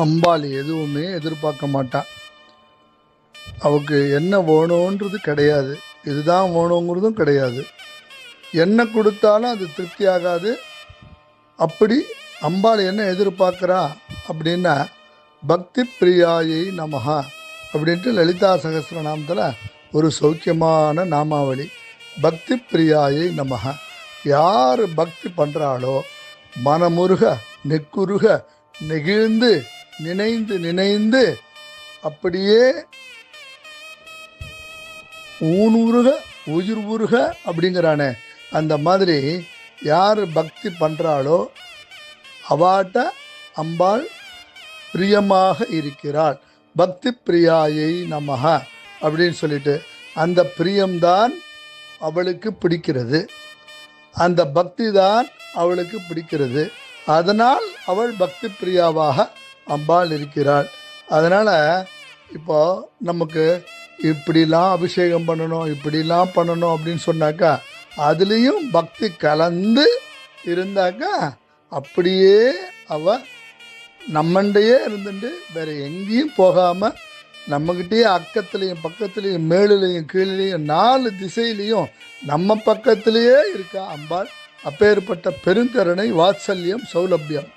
அம்பாள் எதுவுமே எதிர்பார்க்க மாட்டான். அவளுக்கு என்ன வேணுன்றது கிடையாது, இதுதான் வேணுங்கிறதும் கிடையாது. என்ன கொடுத்தாலும் அது திருப்தி ஆகாது. அப்படி அம்பாள் என்ன எதிர்பார்க்குறா அப்படின்னா, பக்தி பிரியாயை நமஹா அப்படின்ட்டு லலிதா சகஸ்ரநாமத்தில் ஒரு சௌக்கியமான நாமாவளி. பக்தி பிரியாயை நமஹா. யார் பக்தி பண்ணுறாளோ மனமுருக நெக்குருக நெகிழ்ந்து நினைந்து நினைந்து அப்படியே ஊனுருக உயிர் உருக அப்படிங்கிறானே, அந்த மாதிரி யார் பக்தி பண்ணுறாளோ அவாட்ட அம்பாள் பிரியமாக இருக்கிறாள். பக்தி பிரியாயை நமஹ அப்படின்னு சொல்லிட்டு அந்த பிரியம்தான் அவளுக்கு பிடிக்கிறது, அந்த பக்தி தான் அவளுக்கு பிடிக்கிறது. அதனால் அவள் பக்தி பிரியாவாக அம்பாள் இருக்கிறாள். அதனால் இப்போ நமக்கு இப்படிலாம் அபிஷேகம் பண்ணணும், இப்படிலாம் பண்ணணும் அப்படின்னு சொன்னாக்கா அதுலேயும் பக்தி கலந்து இருந்தாக்கா அப்படியே அவ நம்மண்டையே இருந்துட்டு வேறு எங்கேயும் போகாமல் நம்மக்கிட்டேயே அக்கத்துலேயும் பக்கத்துலேயும் மேலுலேயும் கீழேயும் 4 திசையிலையும் நம்ம பக்கத்திலேயே இருக்கா அம்பாள். அப்பேற்பட்ட பெருங்கருணை வாத்சல்யம் சௌலபியம்.